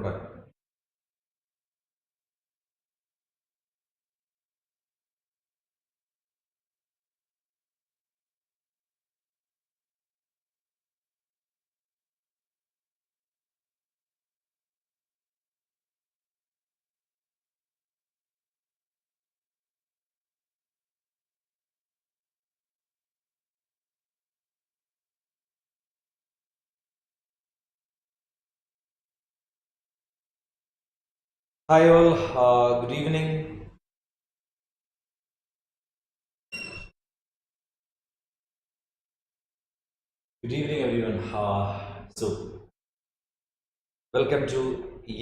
നോക്കട്ടെ. Hi all, good evening. Good evening everyone. Welcome to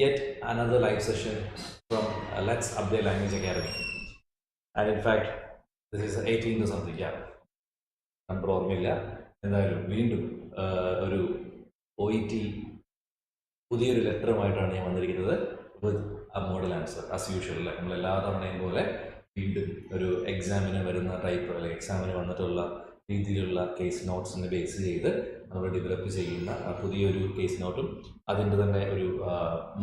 yet another live session from Let's Update Language Academy. And in fact, this is 18th or something, yeah. Number ഓർമ്മയില്ല. എന്തായാലും വീണ്ടും ഒരു OET പുതിയൊരു ലെറ്ററുമായിട്ടാണ് ഞാൻ വന്നിരിക്കുന്നത്. വിത്ത് a model answer as usual. അല്ലേ, നമ്മൾ എല്ലാ തവണയും പോലെ വീണ്ടും ഒരു എക്സാമിന് വരുന്ന ടൈപ്പ് അല്ലെങ്കിൽ എക്സാമിന് വന്നിട്ടുള്ള രീതിയിലുള്ള കേസ് നോട്ട്സിനെ ബേസ് ചെയ്ത് നമ്മൾ ഡെവലപ്പ് ചെയ്യുന്ന പുതിയൊരു കേസ് നോട്ടും അതിൻ്റെ തന്നെ ഒരു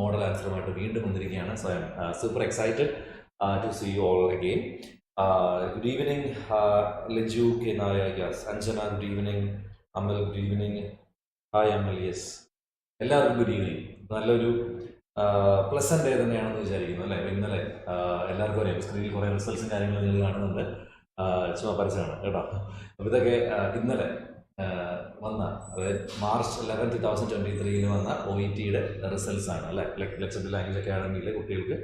മോഡൽ ആൻസറുമായിട്ട് വീണ്ടും വന്നിരിക്കുകയാണ്. So I'm super excited to see you all again. Good evening, 𝐔𝐩𝐝𝐚𝐿, yes. Anjana, good evening. Amal, good evening. Hi Amal, yes. എല്ലാവർക്കും ഗുഡ് ഈവനിങ്. നല്ലൊരു പ്ലസന്റ് ഡേ തന്നെയാണെന്ന് വിചാരിക്കുന്നു അല്ലേ. ഇന്നലെ എല്ലാവർക്കും അറിയാം, സ്ക്രീനിൽ കുറേ റിസൾട്ട്സും കാര്യങ്ങളും നിങ്ങൾ കാണുന്നുണ്ട്. ചുമ്മാ പരസ്യമാണ് കേട്ടോ. അപ്പോൾ ഇതൊക്കെ ഇന്നലെ വന്ന, അതായത് March 11, 2023 വന്ന OETയുടെ റിസൾട്ട്സ് ആണ് അല്ലേ. ലെക്ചർ ലാംഗ്വേജ് അക്കാഡമിയിലെ കുട്ടികൾക്ക്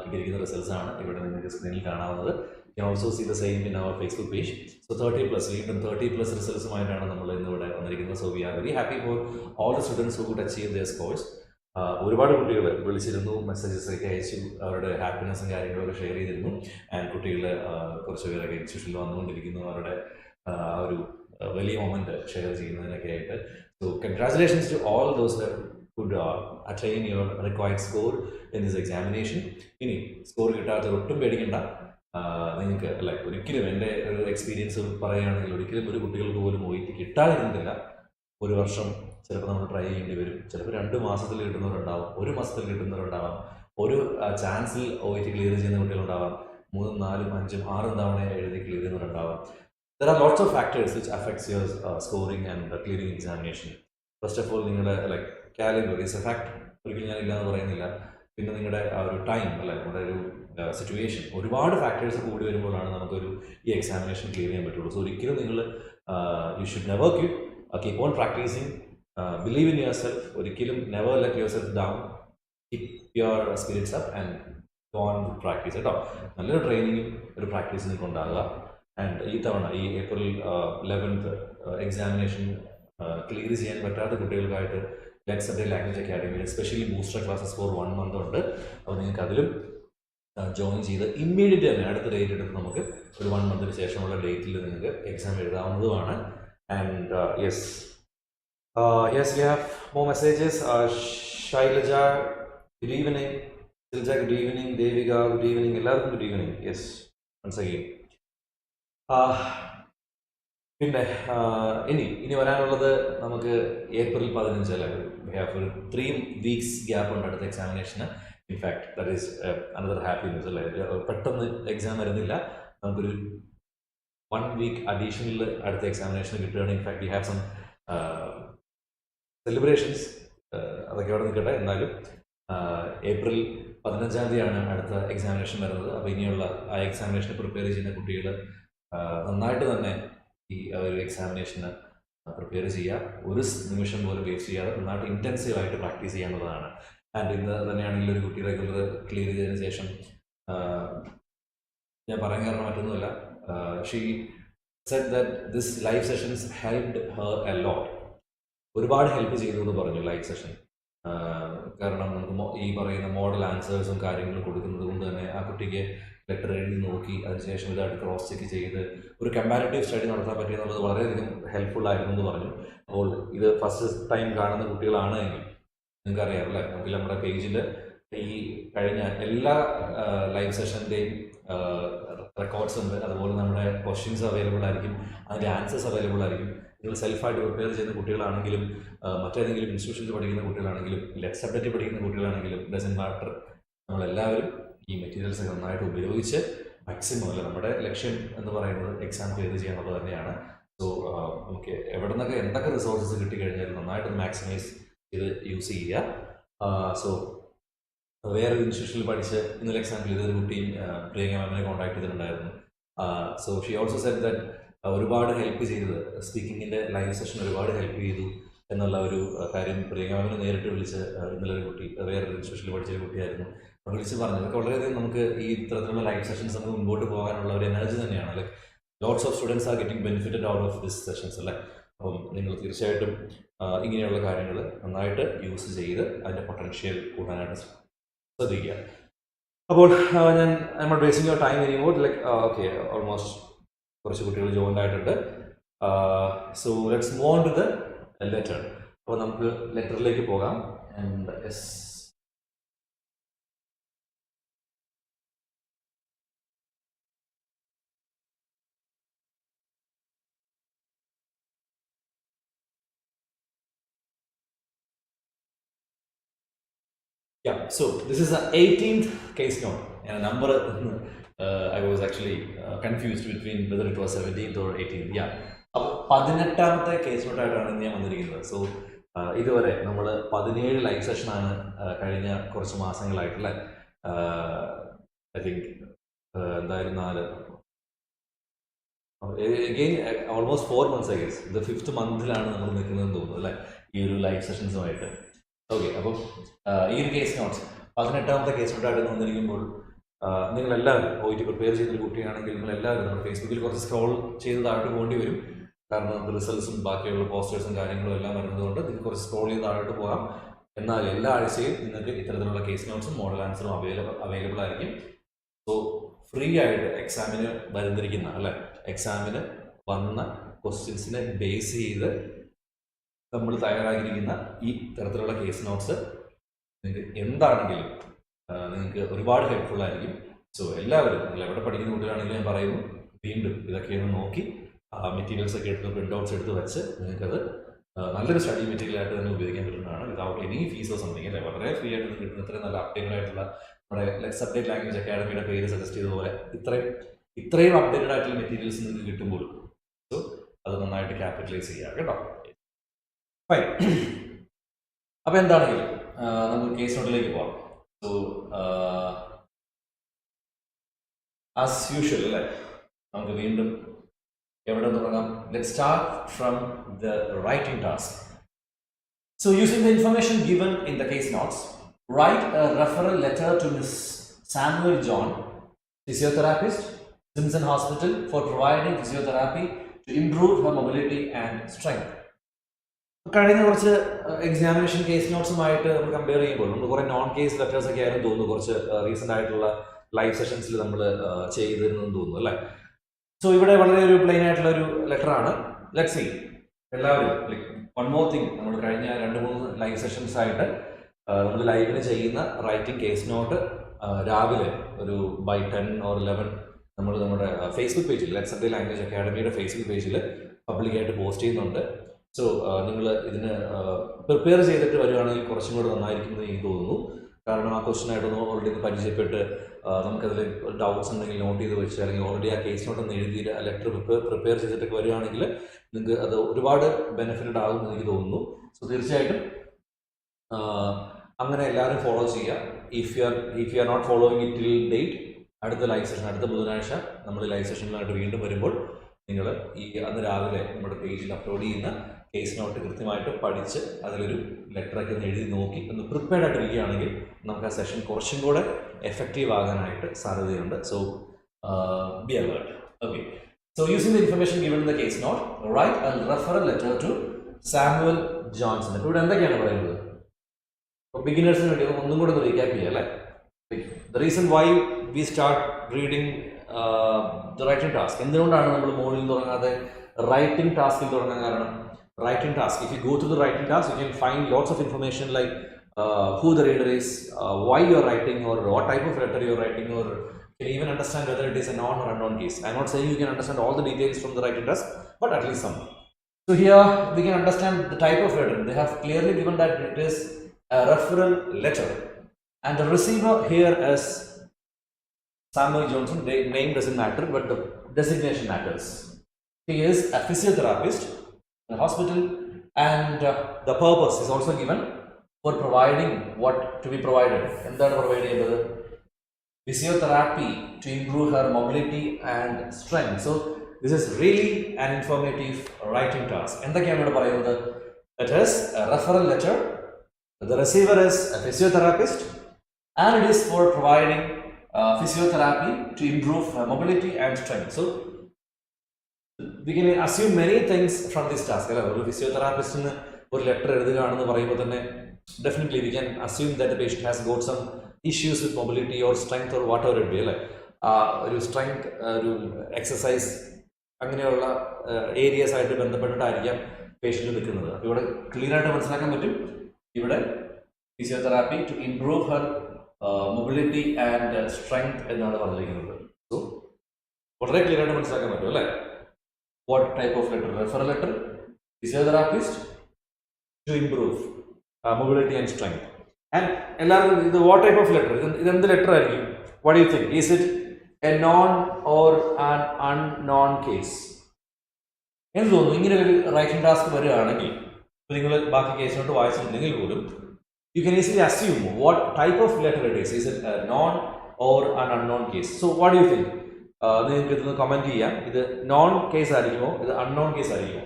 കിട്ടിയിരിക്കുന്ന റിസൾട്ട്സ് ആണ് ഇവിടെ നിങ്ങൾക്ക് സ്ക്രീനിൽ കാണാവുന്നത്. You can also see the same in our Facebook page. So 30+, even 30+ റിസൾട്ട്സുമായിട്ടാണ് നമ്മൾ ഇന്നിവിടെ വന്നിരിക്കുന്നത്. So we are very happy for all the students who could achieve their scores. ഒരുപാട് കുട്ടികൾ വിളിച്ചിരുന്നു, മെസ്സേജസ് ഒക്കെ അയച്ചു, അവരുടെ ഹാപ്പിനെസ്സും കാര്യങ്ങളൊക്കെ ഷെയർ ചെയ്തിരുന്നു. ആൻഡ് കുട്ടികൾ കുറച്ച് പേരൊക്കെ ഇൻസ്റ്റിറ്റ്യൂഷനിൽ വന്നുകൊണ്ടിരിക്കുന്നു, അവരുടെ ഒരു വലിയ മൊമെൻറ്റ് ഷെയർ ചെയ്യുന്നതിനൊക്കെ ആയിട്ട്. So congratulations to all those could attain your required score in this examination. ഇനി സ്കോർ കിട്ടാത്തവർ ഒട്ടും പേടിക്കണ്ട. നിങ്ങൾക്ക് അല്ല, ഒരിക്കലും എൻ്റെ ഒരു എക്സ്പീരിയൻസ് പറയുകയാണെങ്കിൽ ഒരിക്കലും ഒരു കുട്ടികൾക്ക് പോലും OET കിട്ടാതിരുന്നില്ല. ഒരു വർഷം ചിലപ്പോൾ നമ്മൾ ട്രൈ ചെയ്യേണ്ടി വരും. ചിലപ്പോൾ 2 മാസത്തിൽ കിട്ടുന്നവരുണ്ടാവാം, 1 മാസത്തിൽ കിട്ടുന്നവരുണ്ടാവാം, ഒരു ചാൻസിൽ OET ക്ലിയർ ചെയ്യുന്ന കുട്ടികളുണ്ടാവാം, 3, 4, 5, 6 തവണ എഴുതി clear ചെയ്യുന്നവരുണ്ടാവാം. There are lots of factors which affects your scoring and clearing examination. First of all, നിങ്ങളുടെ like calibre is a fact, ഒരിക്കലും ഞാൻ ഇല്ലയെന്ന് പറയുന്നില്ല. പിന്നെ നിങ്ങളുടെ ആ ഒരു ടൈം അല്ല, നമ്മുടെ ഒരു സിറ്റുവേഷൻ, ഒരുപാട് ഫാക്ടേഴ്സ് കൂടി വരുമ്പോഴാണ് നമുക്കൊരു ഈ എക്സാമിനേഷൻ ക്ലിയർ ചെയ്യാൻ പറ്റുള്ളൂ. സോ ഒരിക്കലും നിങ്ങൾ you should never keep on practising, believe in yourself. ഒരിക്കലും never let yourself down, keep your spirits up and go on practise കേട്ടോ. നല്ലൊരു ട്രെയിനിങ്ങും ഒരു പ്രാക്ടീസ് നിങ്ങൾക്ക് ഉണ്ടാകുക. ആൻഡ് ഈ തവണ ഈ April 11th എക്സാമിനേഷൻ ക്ലിയർ ചെയ്യാൻ പറ്റാത്ത കുട്ടികൾക്കായിട്ട് ലെറ്റ്സ് അപ്ഡേറ്റ് ലാംഗ്വേജ് അക്കാഡമിയിൽ especially booster classes for 1 month ഉണ്ട്. അപ്പോൾ നിങ്ങൾക്ക് അതിലും ജോയിൻ ചെയ്ത് ഇമ്മീഡിയറ്റ് തന്നെ അടുത്ത ഡേറ്റ് എടുത്ത് നമുക്ക് ഒരു 1 monthന് ശേഷമുള്ള ഡേറ്റിൽ നിങ്ങൾക്ക് എക്സാം എഴുതാവുന്നതുമാണ്. And yes we have more messages. Shailaja good evening, Shilja good evening, Devika good evening, എല്ലാവർക്കും good evening. Yes, once again. പിന്നെ ഇനി വരാനുള്ളത് നമുക്ക് April 15 അല്ലേ. വി ഹാവ് ഒരു 3 weeks ഗ്യാപ്പ് ഉണ്ട് അടുത്ത എക്സാമിനേഷന്. In fact that is another happy news അല്ലേ. പെട്ടെന്ന് എക്സാം വരുന്നില്ല, നമുക്കൊരു 1 week അഡീഷണൽ അടുത്ത എക്സാമിനേഷന് കിട്ടുകയാണ്. In fact we have some celebrations, അതൊക്കെ അവിടെ നിൽക്കട്ടെ. എന്നാലും April 15 അടുത്ത എക്സാമിനേഷൻ വരുന്നത്. അപ്പോൾ ഇനിയുള്ള ആ എക്സാമിനേഷന് പ്രിപ്പയർ ചെയ്യുന്ന കുട്ടികൾ നന്നായിട്ട് തന്നെ ഈ ഒരു എക്സാമിനേഷന് പ്രിപ്പയർ ചെയ്യുക. ഒരു നിമിഷം പോലും വേസ്റ്റ് ചെയ്യാതെ നന്നായിട്ട് ഇൻറ്റൻസീവായിട്ട് പ്രാക്ടീസ് ചെയ്യാനുള്ളതാണ്. ആൻഡ് ഇന്ന് തന്നെയാണെങ്കിൽ ഒരു കുട്ടി റെഗുലർ ക്ലിയർ ചെയ്തതിന് ശേഷം ഞാൻ പറയാൻ കാരണം മറ്റൊന്നുമില്ല, she said that this live sessions helped Har a lot. ഒരുപാട് ഹെൽപ്പ് ചെയ്തു എന്ന് പറഞ്ഞു ലൈവ് സെഷൻ. കാരണം നമുക്ക് ഈ പറയുന്ന മോഡൽ ആൻസേഴ്സും കാര്യങ്ങളും കൊടുക്കുന്നത് കൊണ്ട് തന്നെ ആ കുട്ടിക്ക് ലെറ്റർ എഴുതി നോക്കി അതിനുശേഷം ഇതായിട്ട് ക്രോസ് ചെക്ക് ചെയ്ത് ഒരു കമ്പാരിറ്റീവ് സ്റ്റഡി നടത്താൻ പറ്റിയെന്നുള്ളത് വളരെയധികം ഹെൽപ്ഫുൾ ആയിരുന്നു എന്ന് പറഞ്ഞു. അപ്പോൾ ഇത് ഫസ്റ്റ് ടൈം കാണുന്ന കുട്ടികളാണ് എങ്കിൽ നിങ്ങൾക്കറിയാം അല്ലേ, നമുക്ക് നമ്മുടെ പേജിൽ ഈ കഴിഞ്ഞ എല്ലാ ലൈവ് സെഷൻ്റെയും റെക്കോർഡ്സ് ഉണ്ട്. അതുപോലെ നമ്മുടെ ക്വസ്റ്റ്യൻസ് അവൈലബിൾ ആയിരിക്കും, അതിൻ്റെ ആൻസേഴ്സ് അവൈലബിൾ ആയിരിക്കും. നിങ്ങൾ സെൽഫായിട്ട് പ്രിപ്പയർ ചെയ്യുന്ന കുട്ടികളാണെങ്കിലും മറ്റേതെങ്കിലും ഇൻസ്റ്റിറ്റ്യൂഷനിൽ പഠിക്കുന്ന കുട്ടികളാണെങ്കിലും ലെറ്റ്സ് സബ്ജക്റ്റിൽ പഠിക്കുന്ന കുട്ടികളാണെങ്കിലും ഡസൻ മാറ്റർ, നമ്മളെല്ലാവരും ഈ മെറ്റീരിയൽസ് നന്നായിട്ട് ഉപയോഗിച്ച് മാക്സിമം അല്ല, നമ്മുടെ ലക്ഷ്യം എന്ന് പറയുന്നത് എക്സാം ക്ലിയർ ചെയ്യാനുള്ളത് തന്നെയാണ്. സോ നമുക്ക് എവിടെ നിന്നൊക്കെ എന്തൊക്കെ റിസോഴ്സസ് കിട്ടിക്കഴിഞ്ഞാലും നന്നായിട്ട് മാക്സിമൈസ് ചെയ്ത് യൂസ് ചെയ്യുക. സോ വേറൊരു ഇൻസ്റ്റിറ്റ്യൂഷനിൽ പഠിച്ച് ഇന്നലെ എക്സാം ക്ലിയർ ചെയ്തൊരു കുട്ടിയും പ്രിയങ്ക മാമിനെ കോൺടാക്ട് ചെയ്തിട്ടുണ്ടായിരുന്നു. So she also said that ഒരുപാട് ഹെൽപ്പ് ചെയ്തത് സ്പീക്കിങ്ങിൻ്റെ ലൈവ് സെഷൻ ഒരുപാട് ഹെൽപ്പ് ചെയ്തു എന്നുള്ള ഒരു കാര്യം പ്രിയങ്ക മാമിനെ നേരിട്ട് വിളിച്ച് ഇന്നലെ ഒരു കുട്ടി വേറൊരു ഇൻസ്റ്റിറ്റ്യൂഷനിൽ പഠിച്ചൊരു കുട്ടിയായിരുന്നു വിളിച്ച് പറഞ്ഞു. അതൊക്കെ വളരെയധികം നമുക്ക് ഈ ഇത്തരത്തിലുള്ള ലൈവ് സെഷൻസ് നമുക്ക് മുമ്പോട്ട് പോകാനുള്ള ഒരു എനർജി തന്നെയാണ്. Like lots of students are getting benefited out of this sessions അല്ലേ. അപ്പം നിങ്ങൾ തീർച്ചയായിട്ടും ഇങ്ങനെയുള്ള കാര്യങ്ങൾ നന്നായിട്ട് യൂസ് ചെയ്ത് അതിൻ്റെ പൊട്ടൻഷ്യൽ കൂട്ടാനായിട്ട് ശ്രദ്ധിക്കുക. അപ്പോൾ ഞാൻ I not wasting your time anymore. Like okay, almost കുറച്ച് കുട്ടികൾ ജോയിൻ ആയിട്ടുണ്ട്. So let's move on to the letter. അപ്പോൾ നമുക്ക് ലെറ്ററിലേക്ക് പോകാം. And yes, yeah, so this is the 18th case note, and a number I was actually confused between whether it was 17th or 18th. Yeah, അപ്പോൾ 18ാമത്തെ case നോട്ടായിട്ടാണ് ഞാൻ വന്നിരിക്കുന്നത്. So ഇതുവരെ നമ്മൾ 17 live സെഷനാണ് കഴിഞ്ഞ കുറച്ച് മാസങ്ങളായിട്ടല്ലേ. ഐ തിങ്ക് എന്തായാലും 4 again almost 4 months I guess. The 5th മന്തിലാണ് നമ്മൾ നിൽക്കുന്നതെന്ന് തോന്നുന്നു അല്ലേ ഈ ഒരു ലൈവ് സെഷൻസുമായിട്ട്. ഓക്കെ, അപ്പം ഈ ഒരു കേസ് നോട്ട്സ് 18ാമത്തെ കേസ് നോട്ടായിട്ട് വന്നിരിക്കുമ്പോൾ നിങ്ങളെല്ലാവരും OET പ്രിപ്പയർ ചെയ്യുന്നൊരു കുട്ടിയാണെങ്കിൽ നിങ്ങളെല്ലാവരും നമ്മൾ ഫേസ്ബുക്കിൽ കുറച്ച് സ്ക്രോൾ ചെയ്ത് താഴോട്ട് പോകേണ്ടി വരും. കാരണം നമുക്ക് റിസൾട്ട്സും ബാക്കിയുള്ള പോസ്റ്റേഴ്സും കാര്യങ്ങളും എല്ലാം വരുന്നതുകൊണ്ട് നിങ്ങൾക്ക് കുറച്ച് സ്ക്രോൾ ചെയ്ത് താഴോട്ട് പോകാം. എന്നാൽ എല്ലാ ആഴ്ചയും നിങ്ങൾക്ക് ഇത്തരത്തിലുള്ള കേസ് നോട്ട്സും മോഡൽ ആൻസറും അവൈലബിൾ ആയിരിക്കും. സോ ഫ്രീ ആയിട്ട് എക്സാമിന് വരുന്നിരിക്കുന്ന അല്ലെ, എക്സാമിന് വന്ന ക്വസ്റ്റ്യൻസിനെ ബേസ് ചെയ്ത് നമ്മൾ തയ്യാറാക്കിയിരിക്കുന്ന ഈ തരത്തിലുള്ള കേസ് നോട്ട്സ് നിങ്ങൾക്ക് എന്താണെങ്കിലും നിങ്ങൾക്ക് ഒരുപാട് ഹെൽപ്ഫുൾ ആയിരിക്കും. സോ എല്ലാവരും നിങ്ങൾ എവിടെ പഠിക്കുന്ന കുട്ടികളാണെങ്കിലും ഞാൻ പറയുന്നു, വീണ്ടും ഇതൊക്കെയൊന്ന് നോക്കി മെറ്റീരിയൽസ് ഒക്കെ എടുത്ത് പ്രിൻ്റ് ഔട്ട്സ് എടുത്ത് വെച്ച് നിങ്ങൾക്കത് നല്ലൊരു സ്റ്റഡി മെറ്റീരിയൽ ആയിട്ട് തന്നെ ഉപയോഗിക്കാൻ പറ്റുന്നതാണ്. വിതൗട്ട് എനി ഫീസോ സംതിങ് അല്ലേ, വളരെ ഫ്രീ ആയിട്ട് കിട്ടുന്ന ഇത്രയും നല്ല അപ്ഡേറ്റഡ് ആയിട്ടുള്ള നമ്മുടെ ലെറ്റ്സ് അപ്ഡേറ്റ് ലാംഗ്വേജ് അക്കാഡമിയുടെ പേര് സജസ്റ്റ് ചെയ്തതുപോലെ ഇത്രയും അപ്ഡേറ്റഡ് ആയിട്ടുള്ള മെറ്റീരിയൽസ് നിങ്ങൾക്ക് കിട്ടുമ്പോൾ സോ അത് നന്നായിട്ട് ക്യാപിറ്റലൈസ് ചെയ്യുക കേട്ടോ. ഫൈൻ, അപ്പോൾ എന്താണെങ്കിലും നമുക്ക് കേസ് നോട്ടിലേക്ക് പോകാം. സോ ആസ് യൂഷ്വൽ അല്ലേ, നമുക്ക് വീണ്ടും എവിടെ തുടങ്ങാം? Let's start from the writing task. So using the information given in the case notes, write a referral letter to Ms. Samuel John, physiotherapist, Simson Hospital, for providing physiotherapy to improve her mobility and strength. കഴിഞ്ഞ കുറച്ച് examination case നോട്ട്സുമായിട്ട് നമ്മൾ compare ചെയ്യുമ്പോൾ നമ്മൾ കുറേ non case letters ഒക്കെ ആയിരുന്നു തോന്നുന്നു, കുറച്ച് റീസെൻ്റ് ആയിട്ടുള്ള ലൈവ് സെഷൻസിൽ നമ്മൾ ചെയ്തിരുന്നെന്ന് തോന്നുന്നു അല്ലേ. സോ ഇവിടെ വളരെ ഒരു പ്ലെയിൻ ആയിട്ടുള്ള ഒരു ലെറ്ററാണ്. ലെറ്റ്സ് സീ എല്ലാവരും വൺ മോർ തിങ്, നമ്മൾ കഴിഞ്ഞ 2-3 ലൈവ് സെഷൻസ് ആയിട്ട് നമ്മൾ ലൈവിന് ചെയ്യുന്ന റൈറ്റിംഗ് കേസ് നോട്ട് രാവിലെ ഒരു ബൈ 10 or 11 നമ്മൾ നമ്മുടെ ഫേസ്ബുക്ക് പേജിൽ ലെറ്റ്സ് അപ്ഡേറ്റ് ലാംഗ്വേജ് അക്കാഡമിയുടെ ഫേസ്ബുക്ക് പേജിൽ പബ്ലിക്കായിട്ട് പോസ്റ്റ് ചെയ്യുന്നുണ്ട്. സോ നിങ്ങൾ ഇതിന് പ്രിപ്പയർ ചെയ്തിട്ട് വരികയാണെങ്കിൽ കുറച്ചും കൂടെ നന്നായിരിക്കുമെന്ന് എനിക്ക് തോന്നുന്നു. കാരണം ആ ക്വസ്റ്റ്യനായിട്ടൊന്ന് ഓൾറെഡി പഠിച്ചപ്പെട്ട് നമുക്കതിൽ ഡൗട്ട്സ് എന്തെങ്കിലും നോട്ട് ചെയ്ത് വെച്ച് അല്ലെങ്കിൽ ഓൾറെഡി ആ കേസ് നോട്ട് ഒന്ന് എഴുതി ലെറ്റർ പ്രിപ്പയർ ചെയ്തിട്ടൊക്കെ വരികയാണെങ്കിൽ നിങ്ങൾക്ക് അത് ഒരുപാട് ബെനിഫിറ്റഡ് ആകും എന്ന് എനിക്ക് തോന്നുന്നു. സോ തീർച്ചയായിട്ടും അങ്ങനെ എല്ലാവരും ഫോളോ ചെയ്യുക. If you are not following it till date, അടുത്ത ലൈവ് സെഷൻ അടുത്ത ബുധനാഴ്ച നമ്മൾ ലൈവ് സെഷനിലായിട്ട് വീണ്ടും വരുമ്പോൾ നിങ്ങൾ അന്ന് രാവിലെ നമ്മുടെ പേജിൽ അപ്ലോഡ് ചെയ്യുന്ന കേസ് നോട്ട് കൃത്യമായിട്ട് പഠിച്ച് അതിലൊരു ലെറ്ററൊക്കെ ഒന്ന് എഴുതി നോക്കി ഒന്ന് പ്രിപ്പയർഡ് ആയിട്ടിരിക്കുകയാണെങ്കിൽ നമുക്ക് ആ സെഷൻ കുറച്ചും കൂടെ എഫക്റ്റീവ് ആകാനായിട്ട് സാധ്യതയുണ്ട്. So be alert. Okay, so using the information given in the case note, write a referral letter to Samuel Johnson. ഇപ്പോൾ ഇവിടെ എന്തൊക്കെയാണ് പറയുന്നത്? അപ്പോൾ ബിഗിനേഴ്സിന് വേണ്ടി ഒന്നും കൂടെ ഒന്ന് റീക്യാപ്പ് ചെയ്യാം അല്ലേ. The reason why we start reading the writing task, എന്തുകൊണ്ടാണ് നമ്മൾ മോർണിംഗ് തുടങ്ങാതെ റൈറ്റിംഗ് ടാസ്കിൽ തുടങ്ങാൻ കാരണം? Writing task, if you go through the writing task, you can find lots of information like who the reader is, why you are writing, or what type of letter you are writing, or you can even understand whether it is a known or unknown case. I am not saying you can understand all the details from the writing task, but at least some. So here we can understand the type of letter. They have clearly given that it is a referral letter, and the receiver here is Samuel Johnson. The name doesn't matter, but the designation matters. He is a physiotherapist in the hospital, and the purpose is also given for providing what to be provided. And that provided physiotherapy to improve her mobility and strength. So this is really an informative writing task. And the it is a referral letter. The receiver is a physiotherapist, and it is for providing physiotherapy to improve mobility and strength. So we can assume many things from this task. A physiotherapist in a letter, definitely we can assume that the patient has got some issues with mobility or strength or whatever it be. Strength, exercise, areas patient clear physiotherapy to improve her mobility and strength. So, what type of letter? Referral letter, physiotherapist to improve mobility and strength. And what type of letter? What do you think? Is it a known or an unknown case? Writing task you can easily assume what type of letter it is. Is it a known or an unknown case? So what do you think? Comment here. Is it known case or is it unknown case? Okay,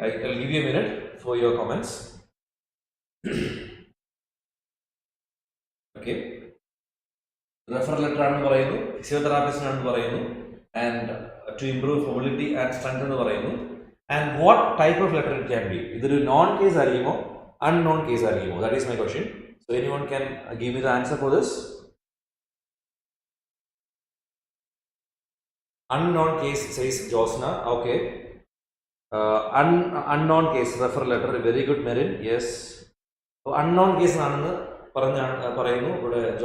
I'll give you a minute for your comments. Okay. Referral letter physiotherapist and to improve mobility and strength. And what type of letter it can be? Either a known case or unknown case. That is my question. So anyone can give me the answer for this? Unknown case says Josna. Okay. Unknown case referral letter. Very good, Merin. Yes. So unknown case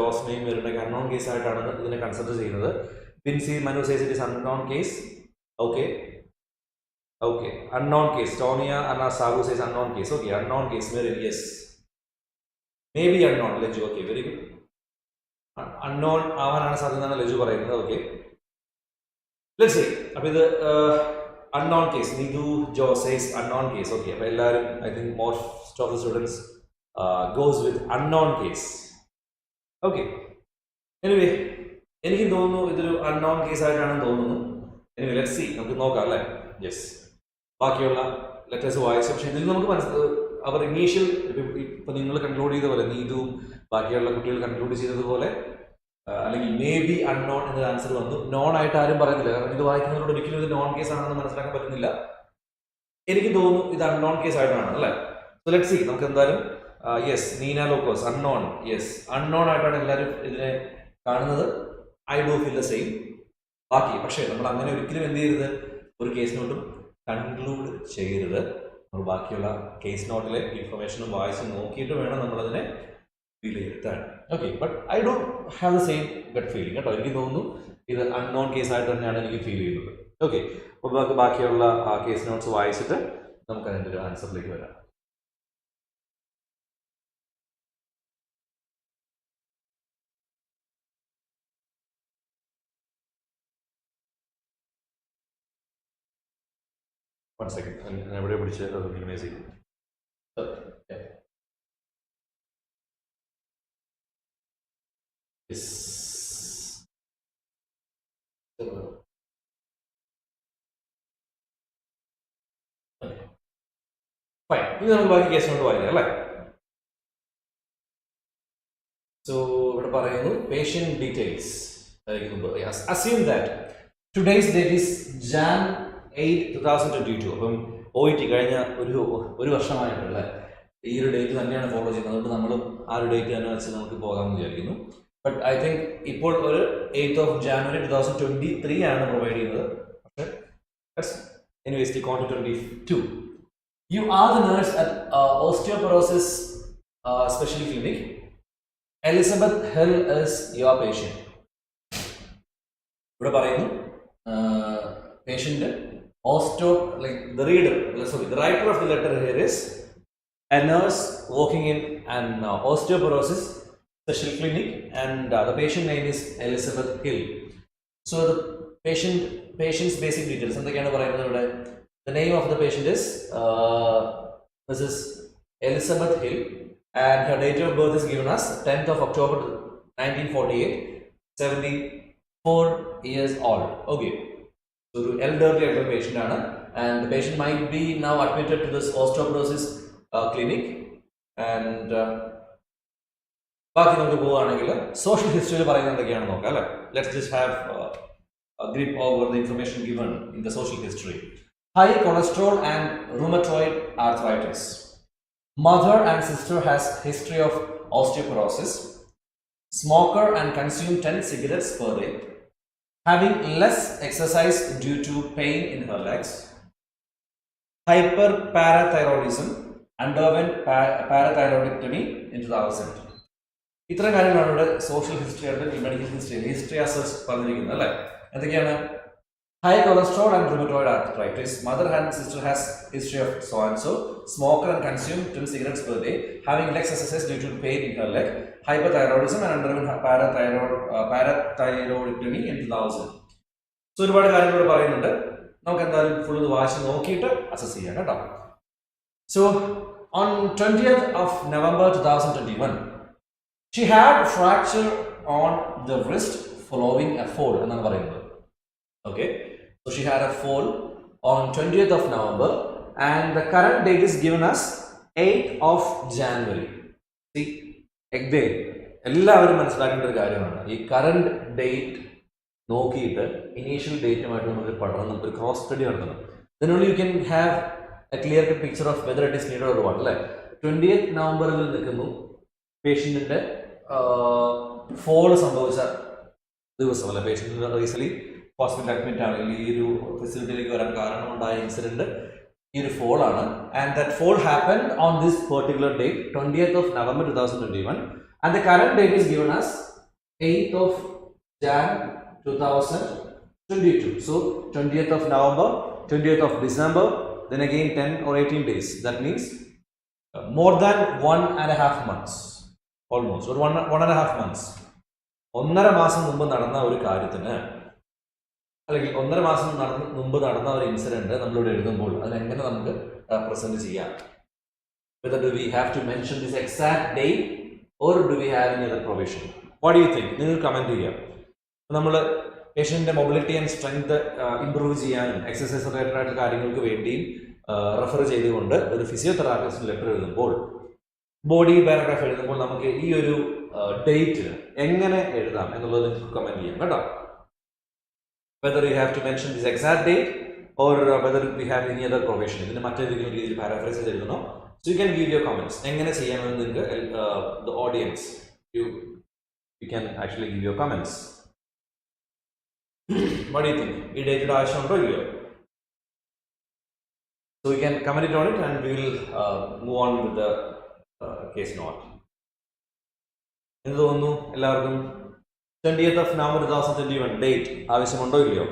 Josname unknown case consider Vinci Manu says it is unknown case. Okay. Okay, unknown case. Tonia Anna Sagu says unknown case. Okay, unknown case. Yes. Maybe unknown. Leju. Okay, very good. Unknown. Okay. Let's see. The unknown case. Nidu Jo says unknown case. Okay. I think most of the students goes with unknown case. Okay. Anyway, anything unknown case. Anyway, let's see. Yes. Let us wise our initial conclude maybe unknown in the answer. Known I known case unknown case. So let's see. Yes, Nina Locos, unknown. Yes, unknown I do feel the same. ഒരു case നോട്ടും conclude ചെയ്യരുത്. നമ്മൾ ബാക്കിയുള്ള case നോട്ടിലെ ഇൻഫർമേഷനും വായിച്ച് നോക്കിയിട്ട് വേണം നമ്മളതിനെ വിലയിരുത്താൻ. Okay, but I don't have the same gut feeling കേട്ടോ. എനിക്ക് തോന്നുന്നു ഇത് അൺനോൺ കേസായിട്ട് തന്നെയാണ് എനിക്ക് ഫീൽ ചെയ്യുന്നത്. ഓക്കെ, അപ്പോൾ ബാക്കിയുള്ള ആ കേസ് നോട്ട്സ് വായിച്ചിട്ട് നമുക്ക് അതിൻ്റെ ഒരു ആൻസറിലേക്ക് വരാം. One second, everybody put it minimizing. Yeah. Yes. Okay. Fine. We will go case note right? So, patient details. Yes. Assume that today's date is Jan 8, 2022. അപ്പം OET കഴിഞ്ഞ ഒരു വർഷമായിട്ടുള്ള ഈ ഒരു ഡേറ്റ് തന്നെയാണ് ഫോളോ ചെയ്യുന്നത്. അതുകൊണ്ട് നമ്മളും ആ ഒരു ഡേറ്റ് തന്നെ വെച്ച് നമുക്ക് പോകാമെന്ന് വിചാരിക്കുന്നു. ബട്ട് ഐ തിങ്ക് ഇപ്പോൾ ഒരു 8th of January 2023 ആണ് പ്രൊവൈഡ് ചെയ്യുന്നത്. പക്ഷേ anyways, stick on to 22. You are the nurse at Osteoporosis Specialty Clinic. Elizabeth Hill is your patient. ഇവിടെ പറയുന്നു patient the writer of the letter here is a nurse working in an osteoporosis special clinic, and the patient name is Elizabeth Hill. So the patient's basic details. The name of the patient is Mrs. Elizabeth Hill, and her date of birth is given as 10th of October 1948, 74 years old. Okay. So elderly patient, and the patient might be now admitted to this osteoporosis clinic, and social history. Let's just have a grip over the information given in the social history. High cholesterol and rheumatoid arthritis. Mother and sister has history of osteoporosis. Smoker and consume 10 cigarettes per day. Having less exercise due to pain in her legs. Hyperparathyroidism. Underwent parathyroidectomy in 2000. ഇത്രയും കാര്യങ്ങളാണ് ഇവിടെ social history ആയിട്ട് medical history assess പറഞ്ഞിരിക്കുന്നത് അല്ലേ? എന്തൊക്കെയാണ്? High cholesterol and rheumatoid arthritis. Mother and sister has history of so and so. Smoker and consume 10 cigarettes per day. Having less exercise due to pain in her leg. Hyperthyroidism and underwent parathyroidectomy in 2000. So ഒരുപാട് കാര്യങ്ങൾ പറയുന്നുണ്ട്. നമുക്ക് എന്തായാലും full വായിച്ച് നോക്കിയിട്ട് assess ചെയ്യാം കേട്ടോ. So on 20th of November 2021, she had fracture on the wrist following a fall. Okay, so she had a fall on 20th of November, and the current date is given as 8th of January. See, again, എല്ലാവരും മനസ്സിലാക്കേണ്ട ഒരു കാര്യമാണ് ഈ current date നോക്കിയിട്ട് initial ഡേറ്റുമായിട്ട് നമ്മൾ പഠനം നമുക്ക് cross study നടത്തണം. Then only you can have a clear picture of whether it is needed or what. Like 20th November നിൽക്കുന്നു പേഷ്യൻറ്റിൻ്റെ ഫോൾ സംഭവിച്ച ദിവസമല്ല, പേഷ്യൻറ്റിന് റീസെൻ്റ്ലി ഹോസ്പിറ്റൽ അഡ്മിറ്റ് ആണെങ്കിൽ ഈ ഒരു ഫെസിലിറ്റിയിലേക്ക് വരാൻ കാരണമുണ്ടായ ഇൻസിഡൻറ്റ് ഈ ഒരു ഫോൾ ആണ്. And that fall happened on this particular date 20th of November 2021, and the current date is given as 8th of Jan 2022. So 20th of November, 20th of December, then again 10 or 18 days. That means more than 1.5 months. Almost, or 1.5 months. 1.5 മാസം മുമ്പ് നടന്ന ഒരു കാര്യത്തിന്, അല്ലെങ്കിൽ 1.5 മാസം മുമ്പ് നടന്ന ഒരു ഇൻസിഡന്റ് നമ്മളിവിടെ എഴുതുമ്പോൾ അതിനെങ്ങനെ നമുക്ക് പ്രസന്റ് ചെയ്യാം? Whether do we have to mention this exact date or do we have any other provision? What do you think? നിങ്ങൾ കമന്റ് ചെയ്യാം. നമ്മൾ പേഷ്യൻ്റെ മൊബിലിറ്റി ആൻഡ് സ്ട്രെങ്ത് ഇംപ്രൂവ് ചെയ്യാനും എക്സസൈസ് റിലേറ്റഡ് ആയിട്ടുള്ള കാര്യങ്ങൾക്ക് വേണ്ടിയും റെഫർ ചെയ്തുകൊണ്ട് ഒരു ഫിസിയോതെറാപ്പിസ്റ്റ് ലെറ്റർ എഴുതുമ്പോൾ, ബോഡി പാരഗ്രാഫ് എഴുതുമ്പോൾ നമുക്ക് ഈ ഒരു ഡേറ്റ് എങ്ങനെ എഴുതാം എന്നുള്ളത് നിങ്ങൾക്ക് കമന്റ് ചെയ്യാം കേട്ടോ. Whether you have to mention this exact date or whether we have any other provision. ഇതിന് മറ്റേതെങ്കിലും രീതിയിൽ paraphrase ചെയ്തെഴുതണോ? So you can give your comments. എങ്ങനെ ചെയ്യാമെന്ന് നിങ്ങൾക്ക് the audience, you can actually give your comments. What do you think? ഈ ഡേറ്റയുടെ ആവശ്യമുണ്ടോ ഇല്ലയോ? So we can comment it on it and we will move on with the case note. എന്ത് തോന്നുന്നു എല്ലാവർക്കും? 20th of November 2021 ഡേറ്റ് ആവശ്യമുണ്ടോ ഇല്ലയോ?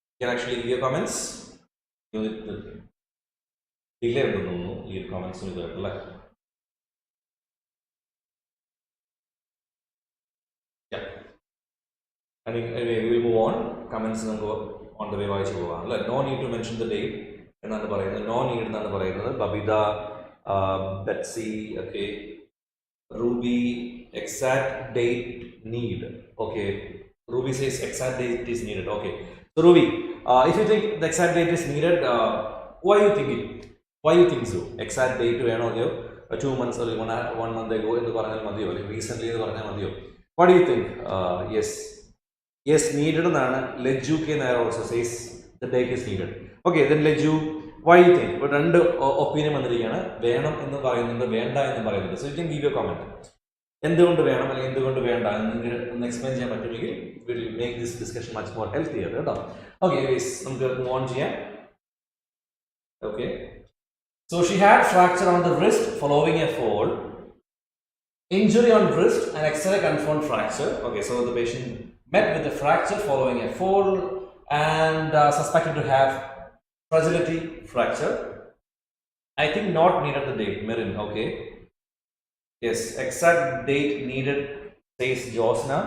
You can actually give your comments. Delay ഉണ്ടെന്ന് തോന്നുന്നു ഈ കമന്റ്സ് അല്ലേ? Anyway, we will move on. Comments നമുക്ക് on the way വായിച്ചു പോകാം അല്ലേ? No need to mention the date എന്നാണ് പറയുന്നത്. No need എന്നാണ് പറയുന്നത്. Babita, Betsy, okay, Ruby, exact date need. Okay, Ruby says exact date is needed. Okay, so Ruby, if you think the exact date is needed, why you think it? Why you think so? Exact date വേണോ അതെയോ 2 months or 1 month ago എന്ന് പറഞ്ഞാൽ മതിയോ, അല്ലെങ്കിൽ recently എന്ന് പറഞ്ഞാൽ മതിയോ? What do you think? Yes, needed എന്നാണ്. Leju K Nair also says the date is needed. Okay, then Leju, why you think? But രണ്ട് ഒപ്പീനിയൻ വന്നിരിക്കുകയാണ്. വേണം എന്ന് പറയുന്നുണ്ട്, വേണ്ട എന്ന് പറയുന്നുണ്ട്. So you can give your comment. എന്തുകൊണ്ട് വേണം അല്ലെങ്കിൽ എന്തുകൊണ്ട് വേണ്ട എന്ന് ഒന്ന് എക്സ്പ്ലെയിൻ ചെയ്യാൻ പറ്റുമെങ്കിൽ will make this discussion much more healthier കേട്ടോ. ഓക്കെ, നമുക്ക് മൂവ് ഓൺ ചെയ്യാം. Okay, so she had fracture on the wrist following a fall. Injury on wrist and X-ray confirmed fracture. Okay, so the patient met with a fracture following a fall and suspected to have fragility fracture. I think not needed the date, Merin, okay. Yes, exact date needed, says Josna.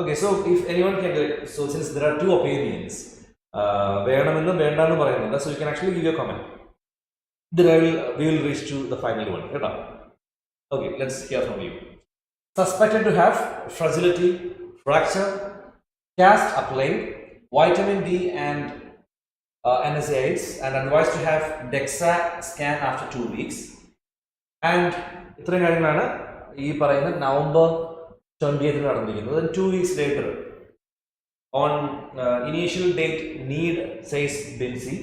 Okay, so if anyone can get, so since there are two opinions, so you can actually give your comment. Then we will reach to the final one. Okay, let's hear from you. Suspected to have fragility fracture, cast applied, vitamin D and NSAIDs, and advised to have DEXA scan after 2 weeks. And ഇത്രയും കാര്യങ്ങളാണ് ഈ പറയുന്ന November 20th നടന്നിരിക്കുന്നത്. Then 2 weeks later, on initial date need, says Binsi.